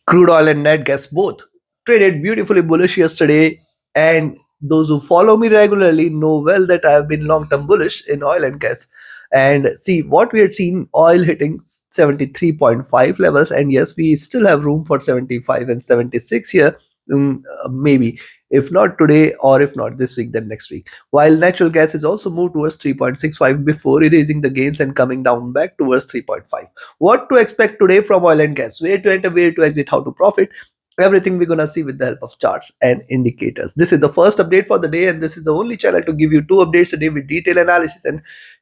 Crude oil and net gas both traded beautifully bullish yesterday, and those who follow me regularly know well that I have been long term bullish in oil and gas. And see what we had seen oil hitting 73.5 levels, and yes, we still have room for 75 and 76 here, maybe if not today or if not this week, then next week. While natural gas is also moved towards 3.65 before erasing the gains and coming down back towards 3.5. What to expect today from oil and gas? Where to enter, where to exit, how to profit? Everything we're gonna see with the help of charts and indicators. This is the first update for the day, and this is the only channel to give you two updates a day with detailed analysis and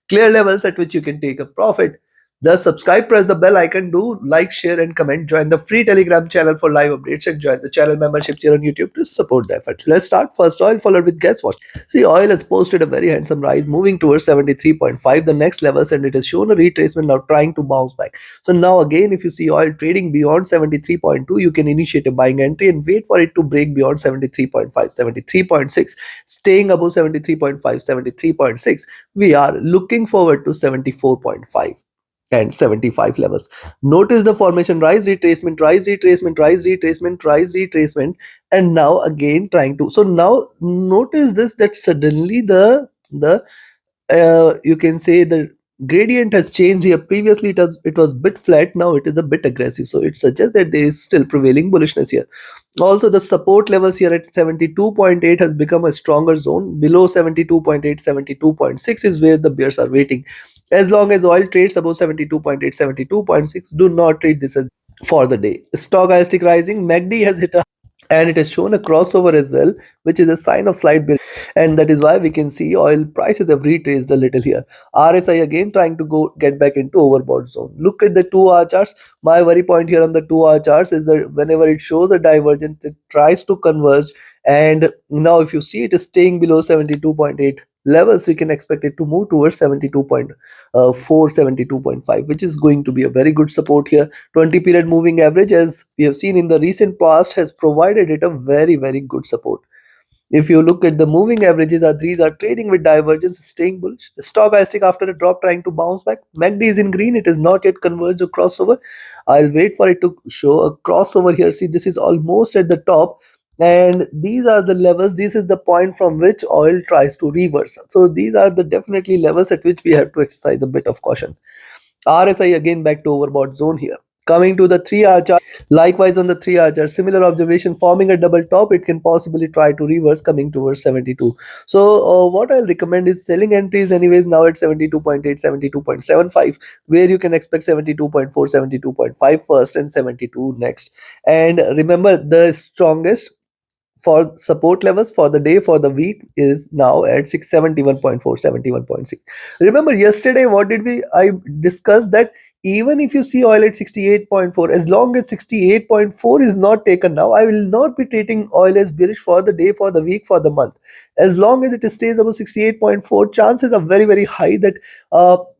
clear levels at which you can take a profit. Thus, subscribe, press the bell icon, do like, share, and comment. Join the free Telegram channel for live updates and join the channel membership here on YouTube to support the effort. Let's start. First, oil followed with gas. Watch. See, oil has posted a very handsome rise, moving towards 73.5, the next levels, and it has shown a retracement now trying to bounce back. So now again, if you see oil trading beyond 73.2, you can initiate a buying entry and wait for it to break beyond 73.5, 73.6, staying above 73.5, 73.6. We are looking forward to 74.5 and 75 levels. Notice the formation: rise, retracement, rise, retracement, rise, retracement, rise, retracement, and now again trying to. So now notice this, that suddenly the you can say the gradient has changed here. Previously it was bit flat, now it is a bit aggressive, so it suggests that there is still prevailing bullishness here. Also, the support levels here at 72.8 has become a stronger zone. Below 72.8, 72.6 is where the bears are waiting. As long as oil trades above 72.8, 72.6, do not treat this as for the day. Stochastic rising, MACD has hit a, and it has shown a crossover as well, which is a sign of slight bear, and that is why we can see oil prices have retraced a little here. RSI again trying to go get back into overbought zone. Look at the 2 hour charts. My worry point here on the 2 hour charts is that whenever it shows a divergence, it tries to converge, and now if you see it is staying below 72.8 levels, you can expect it to move towards 72.4, 72.5, which is going to be a very good support here. 20 period moving average, as we have seen in the recent past, has provided it a very good support. If you look at the moving averages, these are trading with divergence, staying bullish. Stochastic after a drop trying to bounce back. MACD is in green, it is not yet converged or crossover. I'll wait for it to show a crossover here. See, this is almost at the top, and these are the levels. This is the point from which oil tries to reverse. So these are the definitely levels at which we have to exercise a bit of caution. RSI again back to overbought zone here. Coming to the 3 hour chart, likewise on the 3 hour chart, similar observation, forming a double top, it can possibly try to reverse coming towards 72. So what I'll recommend is selling entries anyways now at 72.8, 72.75, where you can expect 72.4, 72.5 first and 72 next. And remember, the strongest for support levels for the day, for the week, is now at 671.4, 71.6. Remember yesterday what did I discussed that even if you see oil at 68.4, as long as 68.4 is not taken now, I will not be treating oil as bearish for the day, for the week, for the month. As long as it stays above 68.4, chances are very high that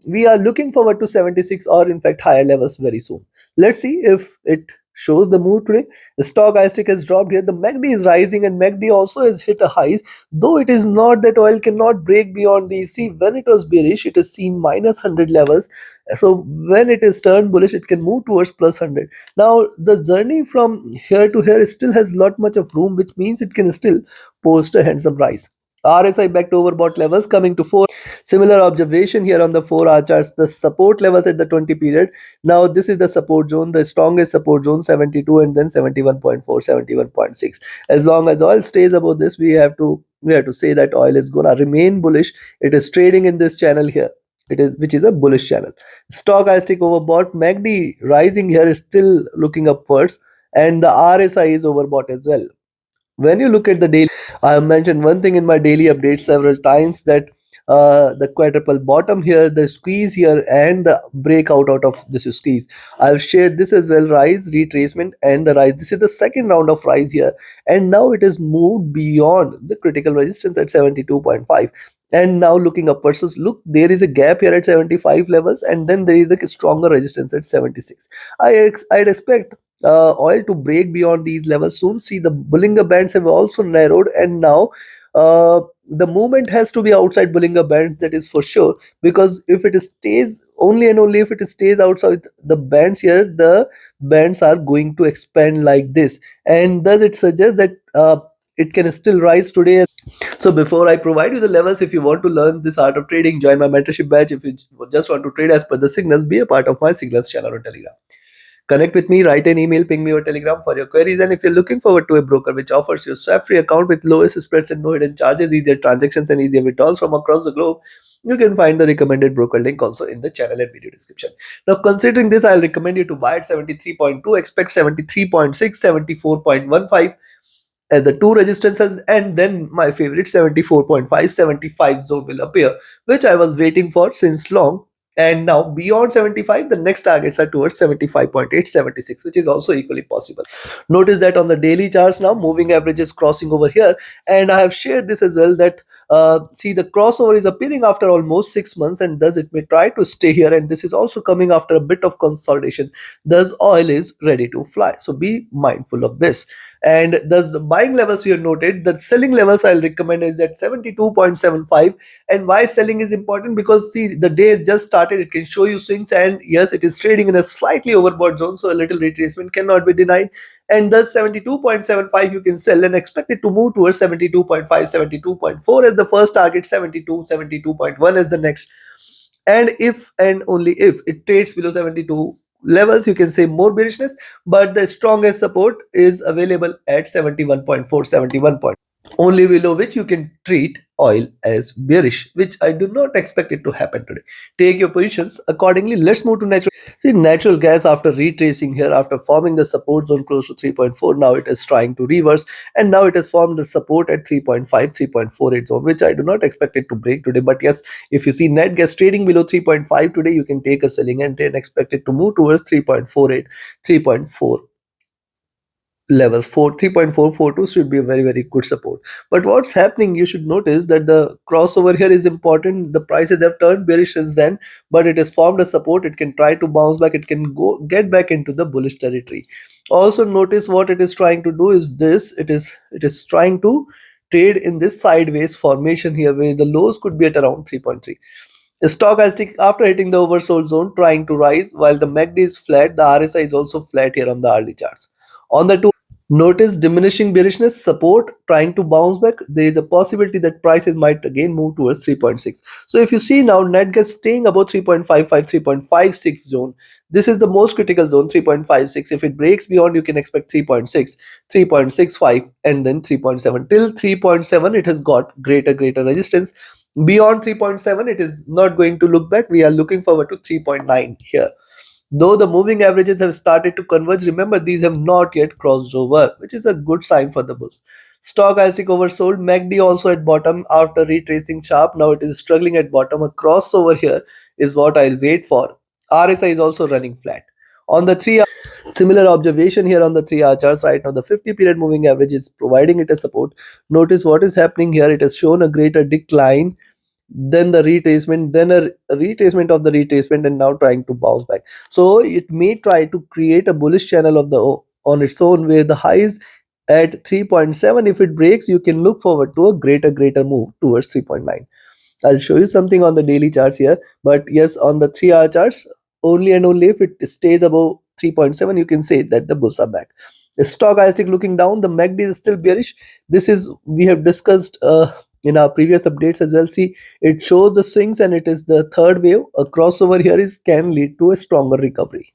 we are looking forward to 76 or in fact higher levels very soon. Let's see if it shows the move today. The stochastic has dropped here. The MACD is rising, and MACD also has hit a highs. Though it is not that oil cannot break beyond these. See, when it was bearish, it has seen minus 100 levels. So when it is turned bullish, it can move towards plus 100. Now the journey from here to here still has lot much of room, which means it can still post a handsome rise. RSI back to overbought levels coming to 4. Similar observation here on the 4 hour charts. The support levels at the 20 period. Now this is the support zone, the strongest support zone, 72 and then 71.4, 71.6. As long as oil stays above this, we have to say that oil is gonna remain bullish. It is trading in this channel here. It is, which is a bullish channel. Stochastic overbought. MACD rising here is still looking upwards, and the RSI is overbought as well. When you look at the daily, I have mentioned one thing in my daily updates several times, that the quadruple bottom here, the squeeze here, and the breakout out of this squeeze. I've shared this as well: rise, retracement, and the rise. This is the second round of rise here, and now it is moved beyond the critical resistance at 72.5. And now looking upwards, so look, there is a gap here at 75 levels, and then there is a stronger resistance at 76. I'd expect oil to break beyond these levels soon. See, the Bollinger Bands have also narrowed, and now the movement has to be outside Bollinger Band, that is for sure, because if it stays only and only if it stays outside the bands here, the bands are going to expand like this, and thus it suggests that it can still rise today. So before I provide you the levels, if you want to learn this art of trading, join my mentorship batch. If you just want to trade as per the signals, be a part of my signals channel on Telegram. Connect with me, write an email, ping me or Telegram for your queries. And if you're looking forward to a broker which offers you a swap-free account with lowest spreads and no hidden charges, easier transactions and easier withdrawals from across the globe, you can find the recommended broker link also in the channel and video description. Now, considering this, I'll recommend you to buy at 73.2, expect 73.6, 74.15 as the two resistances, and then my favorite 74.5, 75 zone will appear, which I was waiting for since long. And now beyond 75, the next targets are towards 75.8, 76, which is also equally possible. Notice that on the daily charts now, moving average is crossing over here, and I have shared this as well that see, the crossover is appearing after almost 6 months, and thus it may try to stay here. And this is also coming after a bit of consolidation. Thus, oil is ready to fly. So be mindful of this. And thus, the buying levels you noted, the selling levels I'll recommend is at 72.75. And why selling is important? Because see, the day has just started, it can show you swings, and yes, it is trading in a slightly overbought zone, so a little retracement cannot be denied. And thus 72.75 you can sell and expect it to move towards 72.5, 72.4 as the first target, 72, 72.1 as the next. And if and only if it trades below 72 levels, you can say more bearishness, but the strongest support is available at 71.4, 71. Only below which you can treat oil as bearish, which I do not expect it to happen today. Take your positions accordingly. Let's move to natural. See, natural gas, after retracing here, after forming the support zone close to 3.4, now it is trying to reverse, and now it has formed the support at 3.5, 3.48 zone, which I do not expect it to break today. But yes, if you see net gas trading below 3.5 today, you can take a selling entry and expect it to move towards 3.48, 3.4 levels. 3.442 should be a very good support. But what's happening, you should notice that the crossover here is important. The prices have turned bearish since then, but it has formed a support. It can try to bounce back, it can go get back into the bullish territory. Also notice what it is trying to do is this. It is trying to trade in this sideways formation here, where the lows could be at around 3.3. Stochastic, after hitting the oversold zone, trying to rise, while the MACD is flat, the RSI is also flat here on the early charts. On the two, notice diminishing bearishness, support trying to bounce back. There is a possibility that prices might again move towards 3.6. So if you see now, net gas staying above 3.55, 3.56 zone. This is the most critical zone, 3.56. If it breaks beyond, you can expect 3.6, 3.65, and then 3.7. Till 3.7, it has got greater resistance. Beyond 3.7, it is not going to look back. We are looking forward to 3.9 here. Though the moving averages have started to converge, remember these have not yet crossed over, which is a good sign for the bulls. Stochastic oversold, MACD also at bottom after retracing sharp. Now it is struggling at bottom. A crossover here is what I'll wait for. RSI is also running flat. On the 3 hour, similar observation here on the 3 hour charts. Right now the 50 period moving average is providing it a support. Notice what is happening here. It has shown a greater decline, then the retracement, then a retracement of the retracement, and now trying to bounce back. So it may try to create a bullish channel of the on its own, where the highs at 3.7, if it breaks, you can look forward to a greater move towards 3.9. I'll show you something on the daily charts here, but yes, on the 3 hour charts, only and only if it stays above 3.7, you can say that the bulls are back. The stochastic looking down, the MACD is still bearish. This is, we have discussed in our previous updates as well. See, it shows the swings, and it is the third wave. A crossover here is can lead to a stronger recovery.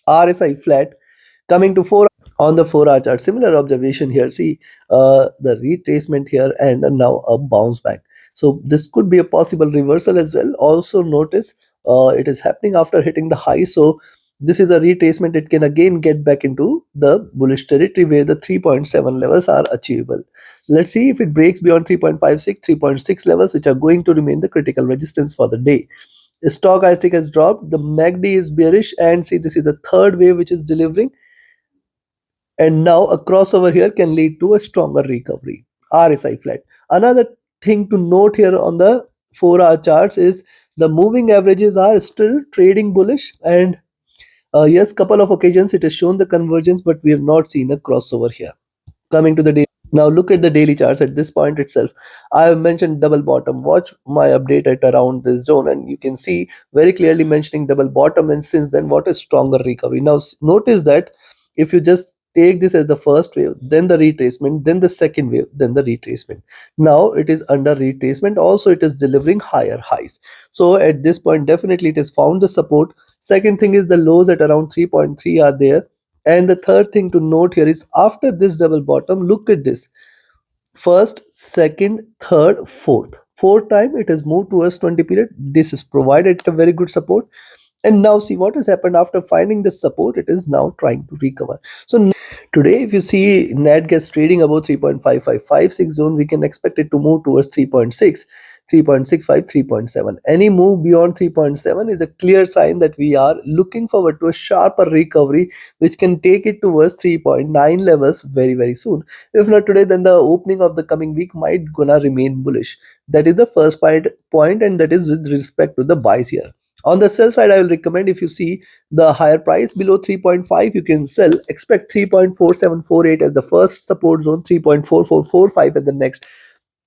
RSI flat. Coming to 4 on the 4 hour chart, similar observation here. See, the retracement here, and now a bounce back. So this could be a possible reversal as well. Also notice it is happening after hitting the high. So this is a retracement. It can again get back into the bullish territory, where the 3.7 levels are achievable. Let's see if it breaks beyond 3.56, 3.6 levels, which are going to remain the critical resistance for the day. Stochastic has dropped. The MACD is bearish, and see, this is the third wave which is delivering, and now a crossover here can lead to a stronger recovery. RSI flat. Another thing to note here on the 4 hour charts is the moving averages are still trading bullish, and yes, couple of occasions it has shown the convergence, but we have not seen a crossover here. Coming to the day, Now look at the daily charts at this point itself. I have mentioned double bottom. Watch my update at around this zone, and you can see very clearly mentioning double bottom. And since then, what is stronger recovery? Now notice that if you just take this as the first wave, then the retracement, then the second wave, then the retracement. Now it is under retracement. Also, it is delivering higher highs. So at this point, definitely it has found the support. Second thing is the lows at around 3.3 are there. And the third thing to note here is after this double bottom, look at this first, second, third, fourth. Fourth time it has moved towards 20 period. This is provided a very good support. And now see what has happened after finding this support. It is now trying to recover. So today, if you see Natgas trading above 3.5556 zone, we can expect it to move towards 3.6. 3.65, 3.7. Any move beyond 3.7 is a clear sign that we are looking forward to a sharper recovery, which can take it towards 3.9 levels very, very soon. If not today, then the opening of the coming week might gonna remain bullish. That is the first point, and that is with respect to the buys here. On the sell side, I will recommend if you see the higher price below 3.5, you can sell. Expect 3.4748 as the first support zone, 3.4445 at the next,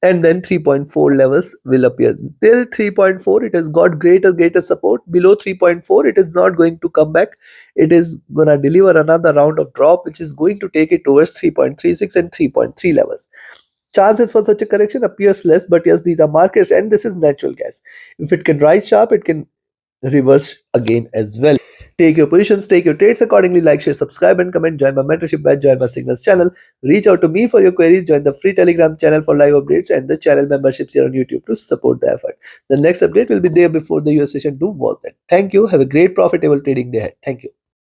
and then 3.4 levels will appear. Till 3.4 it has got greater support. Below 3.4 it is not going to come back. It is gonna deliver another round of drop, which is going to take it towards 3.36 and 3.3 levels. Chances for such a correction appears less, but yes, these are markets and this is natural gas. If it can rise sharp, it can reverse again as well. Take your positions, take your trades accordingly. Like, share, subscribe, and comment. Join my mentorship batch, join my signals channel. Reach out to me for your queries. Join the free Telegram channel for live updates and the channel memberships here on YouTube to support the effort. The next update will be there before the US session. Do work that. Thank you. Have a great profitable trading day ahead. Thank you.